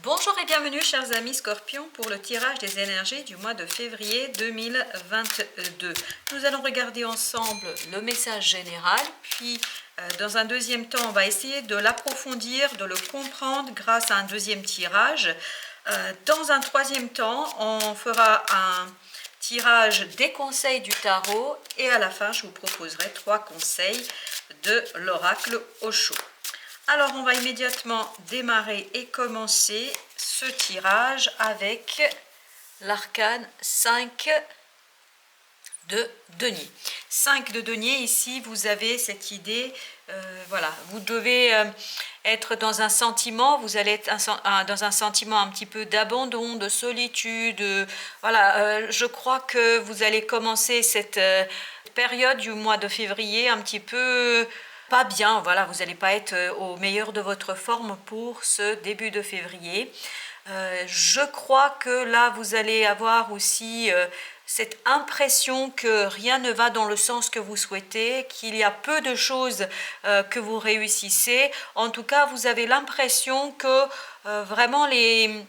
Bonjour et bienvenue chers amis Scorpions pour le tirage des énergies du mois de février 2022. Nous allons regarder ensemble le message général, puis dans un deuxième temps on va essayer de l'approfondir, de le comprendre grâce à un deuxième tirage. Dans un troisième temps on fera un tirage des conseils du tarot et à la fin je vous proposerai 3 conseils de l'oracle Osho. Alors, on va immédiatement démarrer et commencer ce tirage avec l'arcane 5 de denier. 5 de denier, ici, vous avez cette idée, voilà, vous devez être dans un sentiment, vous allez être dans un sentiment un petit peu d'abandon, de solitude, voilà, je crois que vous allez commencer cette période du mois de février un petit peu pas bien, voilà, vous n'allez pas être au meilleur de votre forme pour ce début de février. Je crois que là, vous allez avoir aussi cette impression que rien ne va dans le sens que vous souhaitez, qu'il y a peu de choses que vous réussissez. En tout cas, vous avez l'impression que vraiment les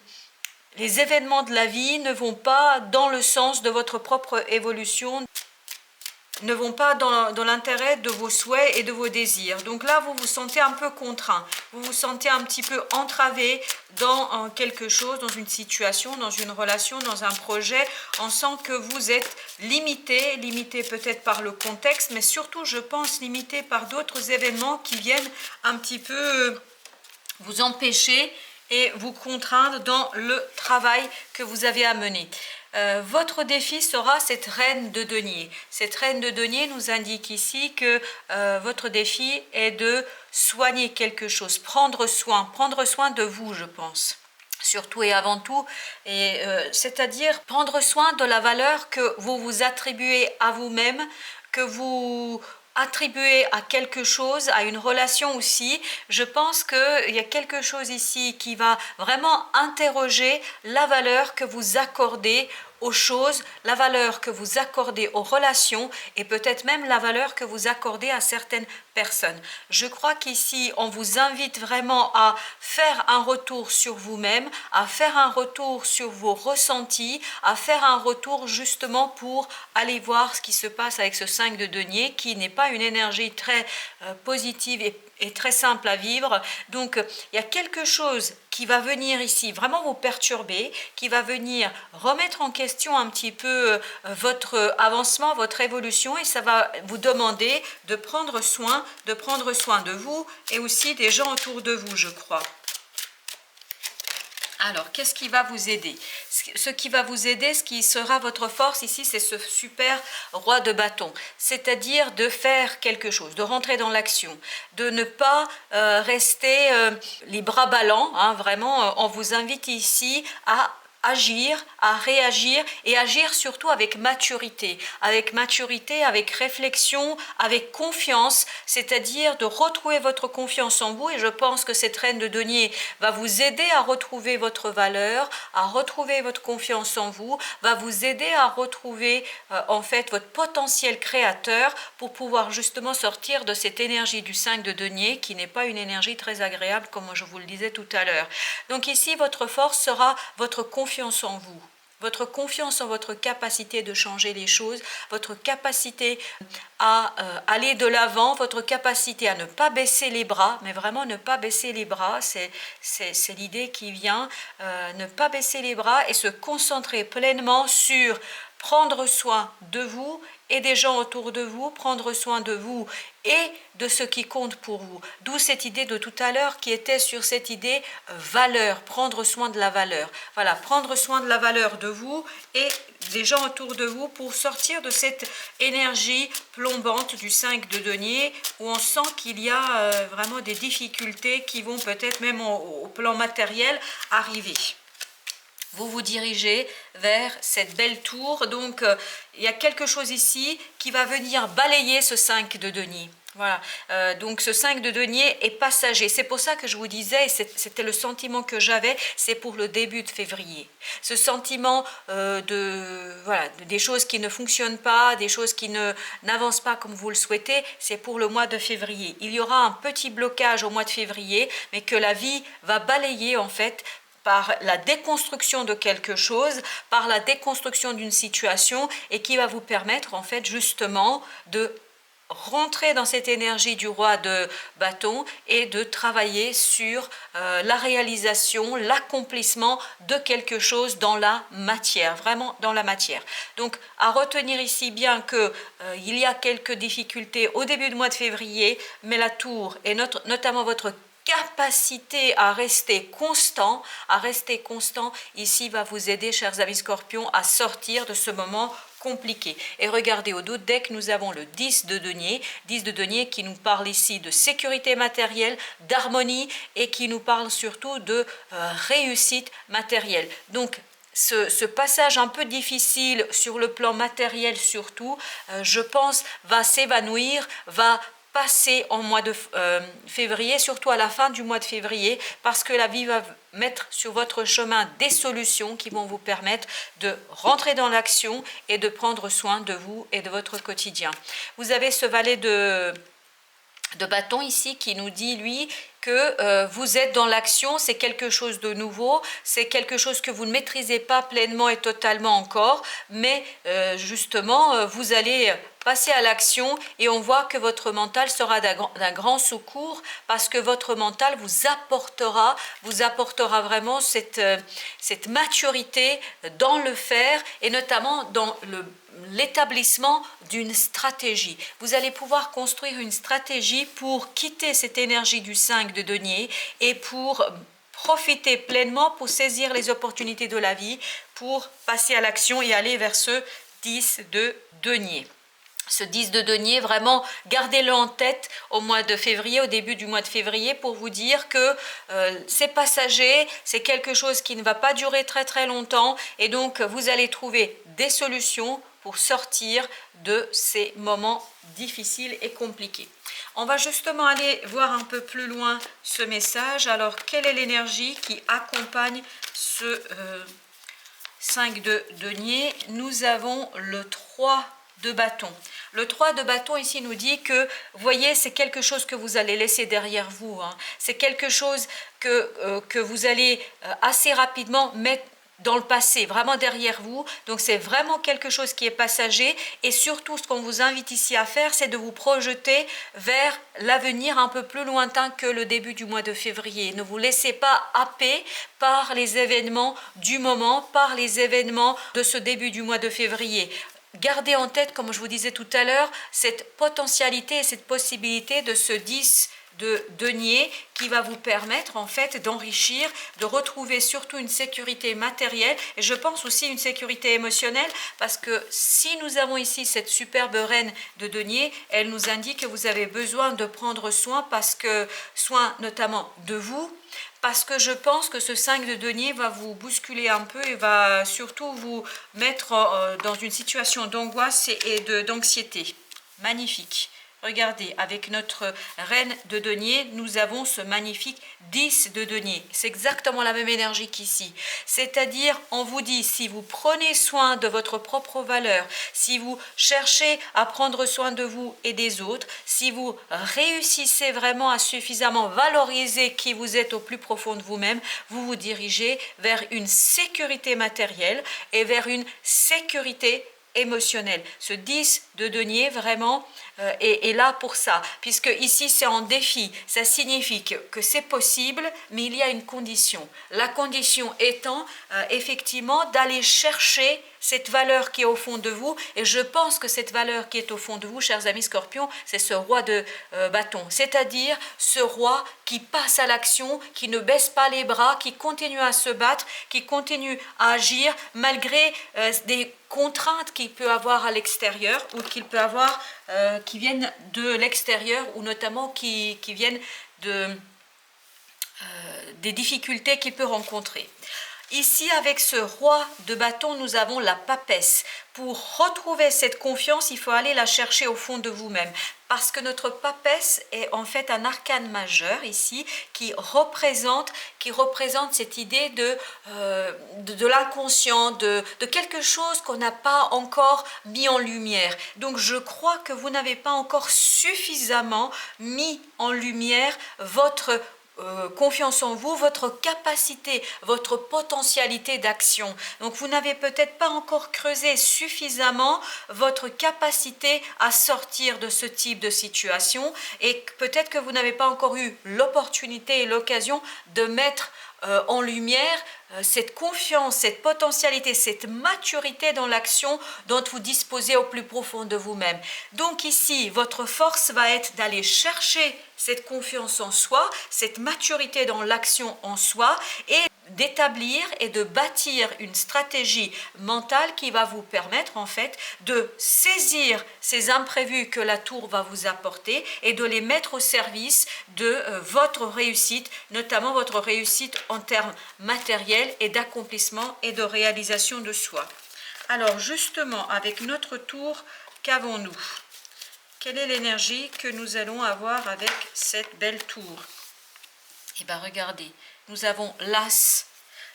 événements de la vie ne vont pas dans le sens de votre propre évolution, ne vont pas dans l'intérêt de vos souhaits et de vos désirs. Donc là, vous vous sentez un peu contraint, vous vous sentez un petit peu entravé dans quelque chose, dans une situation, dans une relation, dans un projet. On sent que vous êtes limité peut-être par le contexte, mais surtout, je pense, limité par d'autres événements qui viennent un petit peu vous empêcher et vous contraindre dans le travail que vous avez à mener. Votre défi sera cette reine de denier. Cette reine de denier nous indique ici que votre défi est de soigner quelque chose, prendre soin de vous, je pense. Surtout et avant tout, c'est-à-dire prendre soin de la valeur que vous vous attribuez à vous-même, que vous attribuer à quelque chose, à une relation aussi. Je pense qu'il y a quelque chose ici qui va vraiment interroger la valeur que vous accordez aux choses, la valeur que vous accordez aux relations et peut-être même la valeur que vous accordez à certaines personnes. Je crois qu'ici, on vous invite vraiment à faire un retour sur vous-même, à faire un retour sur vos ressentis, à faire un retour justement pour aller voir ce qui se passe avec ce 5 de denier qui n'est pas une énergie très positive et très simple à vivre. Donc, il y a quelque chose qui va venir ici vraiment vous perturber, qui va venir remettre en question un petit peu votre avancement, votre évolution, et ça va vous demander de prendre soin de vous et aussi des gens autour de vous, je crois. Alors, qu'est-ce qui va vous aider? Ce qui va vous aider, ce qui sera votre force ici, c'est ce super roi de bâton. C'est-à-dire de faire quelque chose, de rentrer dans l'action, de ne pas rester les bras ballants. Hein, vraiment, on vous invite ici à agir, à réagir et agir surtout avec maturité, avec réflexion, avec confiance, c'est-à-dire de retrouver votre confiance en vous. Et je pense que cette reine de denier va vous aider à retrouver votre valeur, à retrouver votre confiance en vous, va vous aider à retrouver en fait votre potentiel créateur pour pouvoir justement sortir de cette énergie du 5 de denier qui n'est pas une énergie très agréable comme je vous le disais tout à l'heure. Donc ici, votre force sera votre confiance en vous, votre confiance en votre capacité de changer les choses, votre capacité à aller de l'avant, votre capacité à ne pas baisser les bras, mais vraiment ne pas baisser les bras, c'est l'idée qui vient, ne pas baisser les bras et se concentrer pleinement sur prendre soin de vous et des gens autour de vous, prendre soin de vous et de ce qui compte pour vous. D'où cette idée de tout à l'heure qui était sur cette idée valeur, prendre soin de la valeur. Voilà, prendre soin de la valeur de vous et des gens autour de vous pour sortir de cette énergie plombante du 5 de denier où on sent qu'il y a vraiment des difficultés qui vont peut-être même au plan matériel arriver. Vous vous dirigez vers cette belle tour, donc il y a quelque chose ici qui va venir balayer ce 5 de denier. Voilà, donc ce 5 de denier est passager. C'est pour ça que je vous disais, c'était le sentiment que j'avais, c'est pour le début de février. Ce sentiment des choses qui ne fonctionnent pas, des choses qui n'avancent pas comme vous le souhaitez, c'est pour le mois de février. Il y aura un petit blocage au mois de février, mais que la vie va balayer en fait par la déconstruction de quelque chose, par la déconstruction d'une situation et qui va vous permettre en fait justement de rentrer dans cette énergie du roi de bâton et de travailler sur la réalisation, l'accomplissement de quelque chose dans la matière, vraiment dans la matière. Donc à retenir ici bien que il y a quelques difficultés au début du mois de février, mais la tour et notamment votre capacité à rester constant, ici va vous aider, chers amis scorpions, à sortir de ce moment compliqué. Et regardez au dos du deck, nous avons le 10 de denier qui nous parle ici de sécurité matérielle, d'harmonie et qui nous parle surtout de réussite matérielle. Donc ce passage un peu difficile sur le plan matériel surtout, je pense, va s'évanouir, va passer en mois de février, surtout à la fin du mois de février, parce que la vie va mettre sur votre chemin des solutions qui vont vous permettre de rentrer dans l'action et de prendre soin de vous et de votre quotidien. Vous avez ce valet de bâton ici qui nous dit, lui, que vous êtes dans l'action, c'est quelque chose de nouveau, c'est quelque chose que vous ne maîtrisez pas pleinement et totalement encore, mais justement, vous allez passer à l'action et on voit que votre mental sera d'un grand secours parce que votre mental vous apportera vraiment cette maturité dans le faire et notamment dans l'établissement d'une stratégie. Vous allez pouvoir construire une stratégie pour quitter cette énergie du 5 de denier et pour profiter pleinement, pour saisir les opportunités de la vie, pour passer à l'action et aller vers ce 10 de denier. Ce 10 de denier, vraiment, gardez-le en tête au mois de février, au début du mois de février, pour vous dire que c'est passager, c'est quelque chose qui ne va pas durer très très longtemps, et donc vous allez trouver des solutions pour sortir de ces moments difficiles et compliqués. On va justement aller voir un peu plus loin ce message. Alors, quelle est l'énergie qui accompagne ce 5 de denier? Nous avons le 3 de bâton. Le 3 de bâton ici nous dit que, vous voyez, c'est quelque chose que vous allez laisser derrière vous. Hein. C'est quelque chose que vous allez assez rapidement mettre dans le passé, vraiment derrière vous. Donc c'est vraiment quelque chose qui est passager et surtout ce qu'on vous invite ici à faire, c'est de vous projeter vers l'avenir un peu plus lointain que le début du mois de février. Ne vous laissez pas happer par les événements du moment, par les événements de ce début du mois de février. Gardez en tête, comme je vous disais tout à l'heure, cette potentialité et cette possibilité de ce 10 de denier qui va vous permettre en fait d'enrichir, de retrouver surtout une sécurité matérielle et je pense aussi une sécurité émotionnelle parce que si nous avons ici cette superbe reine de denier, elle nous indique que vous avez besoin de prendre soin soin notamment de vous, parce que je pense que ce 5 de denier va vous bousculer un peu et va surtout vous mettre dans une situation d'angoisse et d'anxiété. Magnifique. Regardez, avec notre reine de denier, nous avons ce magnifique 10 de denier. C'est exactement la même énergie qu'ici. C'est-à-dire, on vous dit, si vous prenez soin de votre propre valeur, si vous cherchez à prendre soin de vous et des autres, si vous réussissez vraiment à suffisamment valoriser qui vous êtes au plus profond de vous-même, vous vous dirigez vers une sécurité matérielle et vers une sécurité émotionnelle. Ce 10 de denier vraiment est là pour ça, puisque ici c'est en défi, ça signifie que c'est possible, mais il y a une condition. La condition étant effectivement d'aller chercher cette valeur qui est au fond de vous, et je pense que cette valeur qui est au fond de vous, chers amis scorpions, c'est ce roi de bâton, c'est-à-dire ce roi qui passe à l'action, qui ne baisse pas les bras, qui continue à se battre, qui continue à agir malgré des contraintes qu'il peut avoir à l'extérieur ou qu'il peut avoir qui viennent de l'extérieur ou notamment qui viennent des difficultés qu'il peut rencontrer. Ici, avec ce roi de bâton, nous avons la papesse. Pour retrouver cette confiance, il faut aller la chercher au fond de vous-même. Parce que notre papesse est en fait un arcane majeur ici qui représente cette idée de l'inconscient, de quelque chose qu'on n'a pas encore mis en lumière. Donc je crois que vous n'avez pas encore suffisamment mis en lumière votre confiance en vous, votre capacité, votre potentialité d'action. Donc vous n'avez peut-être pas encore creusé suffisamment votre capacité à sortir de ce type de situation et peut-être que vous n'avez pas encore eu l'opportunité et l'occasion de mettre en lumière cette confiance, cette potentialité, cette maturité dans l'action dont vous disposez au plus profond de vous-même. Donc ici, votre force va être d'aller chercher cette confiance en soi, cette maturité dans l'action en soi et d'établir et de bâtir une stratégie mentale qui va vous permettre en fait de saisir ces imprévus que la tour va vous apporter et de les mettre au service de votre réussite, notamment votre réussite en termes matériels et d'accomplissement et de réalisation de soi. Alors justement, avec notre tour, qu'avons-nous? Quelle est l'énergie que nous allons avoir avec cette belle tour? Eh bien regardez, nous avons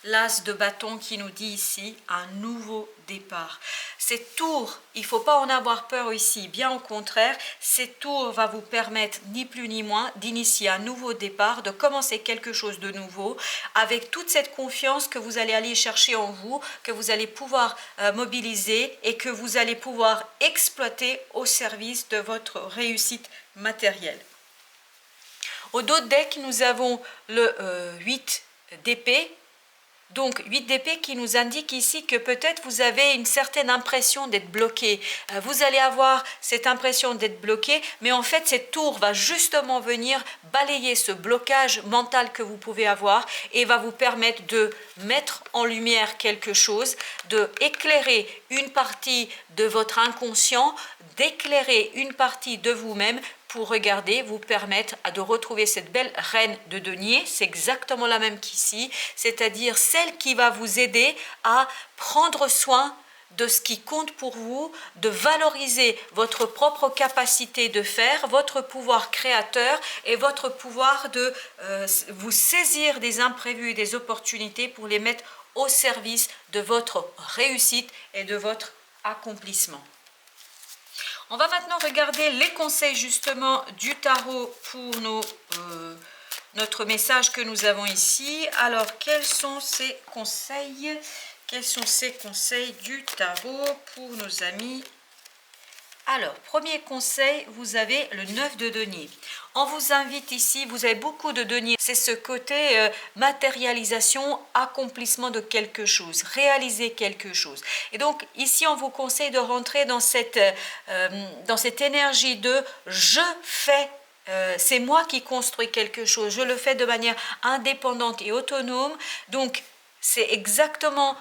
l'as de bâton qui nous dit ici un nouveau départ. Cette tour, il ne faut pas en avoir peur ici, bien au contraire, cette tour va vous permettre ni plus ni moins d'initier un nouveau départ, de commencer quelque chose de nouveau avec toute cette confiance que vous allez aller chercher en vous, que vous allez pouvoir mobiliser et que vous allez pouvoir exploiter au service de votre réussite matérielle. Au dos de deck, nous avons le 8 d'épée. Donc 8 d'épée qui nous indique ici que peut-être vous avez une certaine impression d'être bloqué. Vous allez avoir cette impression d'être bloqué, mais en fait cette tour va justement venir balayer ce blocage mental que vous pouvez avoir et va vous permettre de mettre en lumière quelque chose, de éclairer une partie de votre inconscient, d'éclairer une partie de vous-même pour regarder, vous permettre de retrouver cette belle reine de denier. C'est exactement la même qu'ici, c'est-à-dire celle qui va vous aider à prendre soin de ce qui compte pour vous, de valoriser votre propre capacité de faire, votre pouvoir créateur et votre pouvoir de vous saisir des imprévus et des opportunités pour les mettre au service de votre réussite et de votre accomplissement. On va maintenant regarder les conseils justement du tarot pour notre message que nous avons ici. Alors, quels sont ces conseils? Quels sont ces conseils du tarot pour nos amis? Alors, premier conseil, vous avez le 9 de denier. On vous invite ici, vous avez beaucoup de denier. C'est ce côté matérialisation, accomplissement de quelque chose, réaliser quelque chose. Et donc, ici, on vous conseille de rentrer dans cette énergie de « je fais ». C'est moi qui construis quelque chose, je le fais de manière indépendante et autonome. Donc, c'est exactement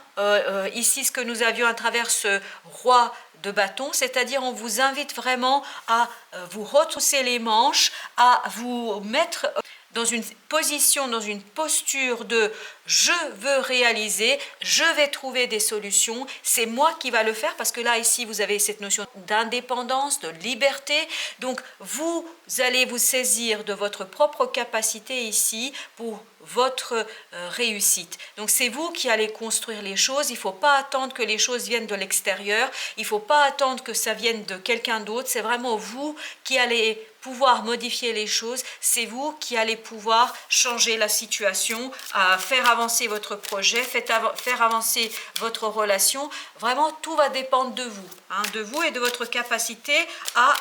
ici ce que nous avions à travers ce roi de bâton, c'est-à-dire on vous invite vraiment à vous retrousser les manches, à vous mettre dans une position, dans une posture de je veux réaliser, je vais trouver des solutions, c'est moi qui va le faire parce que là ici vous avez cette notion d'indépendance, de liberté, donc vous allez vous saisir de votre propre capacité ici pour votre réussite. Donc c'est vous qui allez construire les choses, il ne faut pas attendre que les choses viennent de l'extérieur, il ne faut pas attendre que ça vienne de quelqu'un d'autre, c'est vraiment vous qui allez pouvoir modifier les choses, c'est vous qui allez pouvoir changer la situation, faire avancer votre projet, faire avancer votre relation. Vraiment, tout va dépendre de vous, de vous et de votre capacité à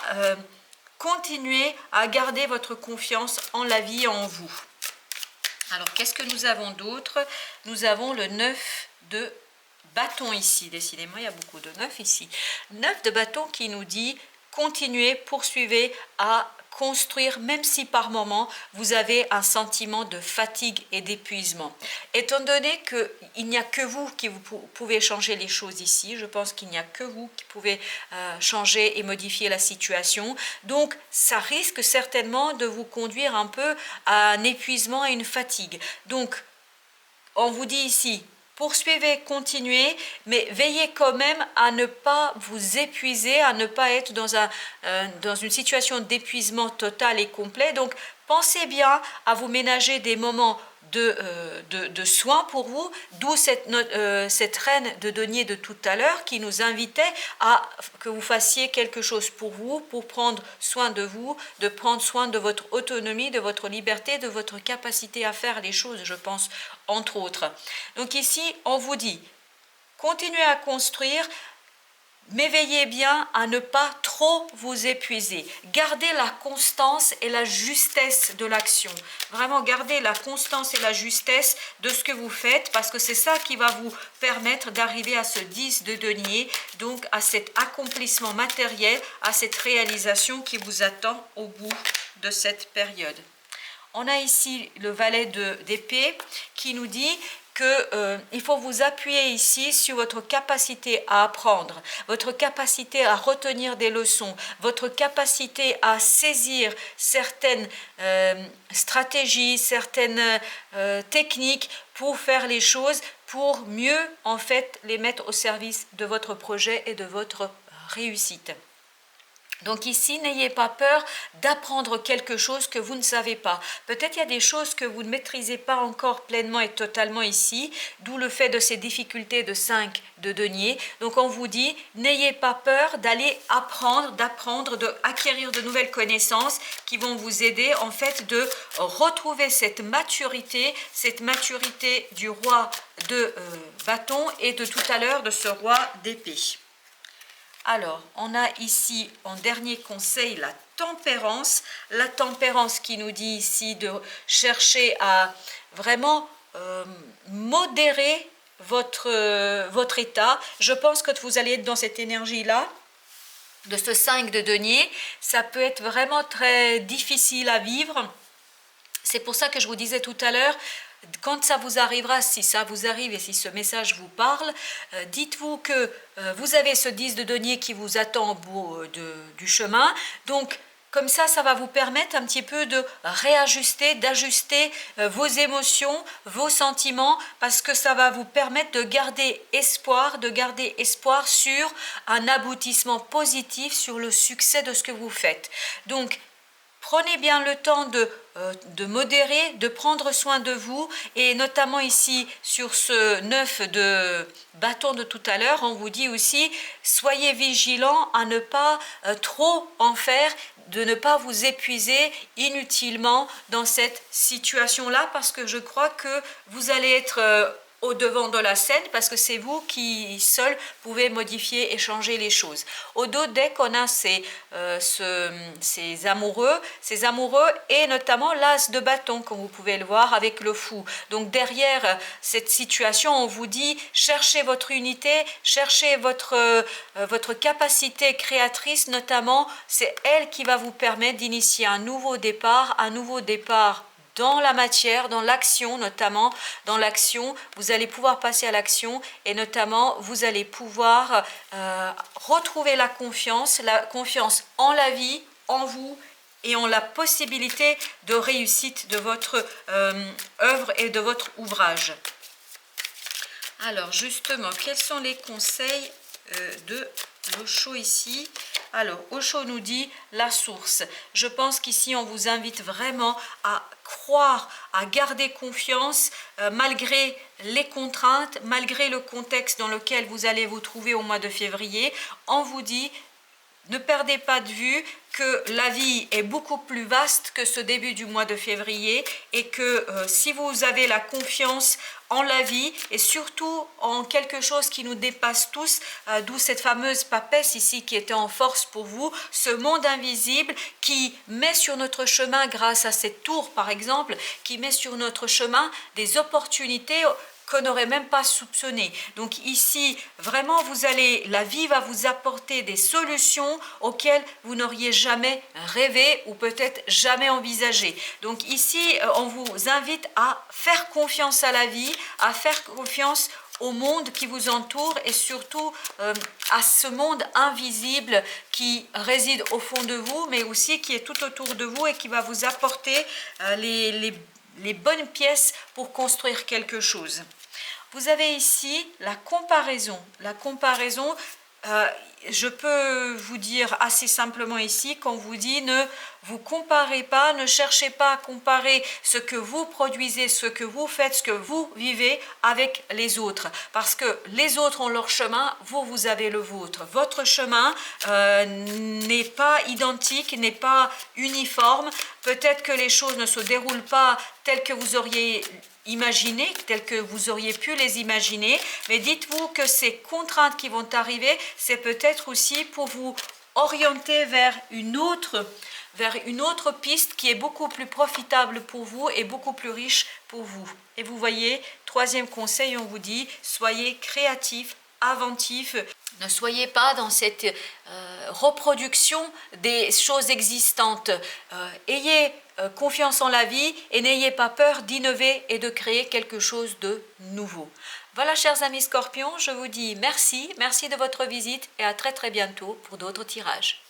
continuer à garder votre confiance en la vie et en vous. Alors, qu'est-ce que nous avons d'autre? Nous avons le 9 de bâton ici. Décidément, il y a beaucoup de 9 ici. 9 de bâton qui nous dit continuez, poursuivez à construire, même si par moment vous avez un sentiment de fatigue et d'épuisement. Étant donné qu'il n'y a que vous qui pouvez changer les choses ici, je pense qu'il n'y a que vous qui pouvez changer et modifier la situation. Donc, ça risque certainement de vous conduire un peu à un épuisement et une fatigue. Donc, on vous dit ici, poursuivez, continuez, mais veillez quand même à ne pas vous épuiser, à ne pas être dans une situation d'épuisement total et complet. Donc, Pensez bien à vous ménager des moments de soins pour vous, d'où cette reine de denier de tout à l'heure qui nous invitait à que vous fassiez quelque chose pour vous, pour prendre soin de vous, de prendre soin de votre autonomie, de votre liberté, de votre capacité à faire les choses, je pense, entre autres. Donc ici, on vous dit, continuez à construire, mais veillez bien à ne pas trop vous épuiser. Gardez la constance et la justesse de l'action. Vraiment, gardez la constance et la justesse de ce que vous faites, parce que c'est ça qui va vous permettre d'arriver à ce 10 de denier, donc à cet accomplissement matériel, à cette réalisation qui vous attend au bout de cette période. On a ici le valet d'épée qui nous dit qu'il faut vous appuyer ici sur votre capacité à apprendre, votre capacité à retenir des leçons, votre capacité à saisir certaines stratégies, certaines techniques pour faire les choses, pour mieux en fait les mettre au service de votre projet et de votre réussite. Donc ici, n'ayez pas peur d'apprendre quelque chose que vous ne savez pas. Peut-être il y a des choses que vous ne maîtrisez pas encore pleinement et totalement ici, d'où le fait de ces difficultés de 5 de denier. Donc on vous dit, n'ayez pas peur d'aller apprendre, d'acquérir de nouvelles connaissances qui vont vous aider en fait de retrouver cette maturité du roi de bâton et de tout à l'heure de ce roi d'épée. Alors, on a ici en dernier conseil la tempérance. La tempérance qui nous dit ici de chercher à vraiment modérer votre état. Je pense que vous allez être dans cette énergie-là, de ce 5 de denier. Ça peut être vraiment très difficile à vivre. C'est pour ça que je vous disais tout à l'heure, quand ça vous arrivera, si ça vous arrive et si ce message vous parle, dites-vous que vous avez ce 10 de denier qui vous attend au bout du chemin. Donc, comme ça va vous permettre un petit peu de réajuster, d'ajuster vos émotions, vos sentiments, parce que ça va vous permettre de garder espoir sur un aboutissement positif, sur le succès de ce que vous faites. Donc, prenez bien le temps de modérer, de prendre soin de vous, et notamment ici sur ce 9 de bâton de tout à l'heure, on vous dit aussi, soyez vigilants à ne pas trop en faire, de ne pas vous épuiser inutilement dans cette situation-là, parce que je crois que vous allez être au devant de la scène, parce que c'est vous qui seul pouvez modifier et changer les choses. Au dos deck, on a ces amoureux et notamment l'as de bâton, comme vous pouvez le voir avec le fou. Donc derrière cette situation, on vous dit cherchez votre unité, cherchez votre capacité créatrice, notamment c'est elle qui va vous permettre d'initier un nouveau départ dans la matière, dans l'action, notamment dans l'action, vous allez pouvoir passer à l'action, et notamment vous allez pouvoir retrouver la confiance en la vie, en vous, et en la possibilité de réussite de votre œuvre et de votre ouvrage. Alors justement, quels sont les conseils de l'Osho ici? Alors, Osho nous dit la source. Je pense qu'ici, on vous invite vraiment à croire, à garder confiance malgré les contraintes, malgré le contexte dans lequel vous allez vous trouver au mois de février. On vous dit, ne perdez pas de vue que la vie est beaucoup plus vaste que ce début du mois de février, et que si vous avez la confiance en la vie et surtout en quelque chose qui nous dépasse tous, d'où cette fameuse papesse ici qui était en force pour vous, ce monde invisible qui met sur notre chemin, grâce à cette tour par exemple, qui met sur notre chemin des opportunités qu'on n'aurait même pas soupçonné. Donc ici, vraiment, la vie va vous apporter des solutions auxquelles vous n'auriez jamais rêvé ou peut-être jamais envisagé. Donc ici, on vous invite à faire confiance à la vie, à faire confiance au monde qui vous entoure, et surtout à ce monde invisible qui réside au fond de vous, mais aussi qui est tout autour de vous et qui va vous apporter les bonnes pièces pour construire quelque chose. Vous avez ici la comparaison. La comparaison, je peux vous dire assez simplement ici qu'on vous dit ne vous comparez pas, ne cherchez pas à comparer ce que vous produisez, ce que vous faites, ce que vous vivez avec les autres. Parce que les autres ont leur chemin, vous avez le vôtre. Votre chemin n'est pas identique, n'est pas uniforme. Peut-être que les choses ne se déroulent pas telles que vous auriez imaginé, telles que vous auriez pu les imaginer, mais dites-vous que ces contraintes qui vont arriver, c'est peut-être aussi pour vous orienter vers une autre piste qui est beaucoup plus profitable pour vous et beaucoup plus riche pour vous. Et vous voyez, troisième conseil, on vous dit, soyez créatif, inventif. Ne soyez pas dans cette reproduction des choses existantes. Ayez confiance en la vie et n'ayez pas peur d'innover et de créer quelque chose de nouveau. Voilà, chers amis Scorpions, je vous dis merci de votre visite et à très bientôt pour d'autres tirages.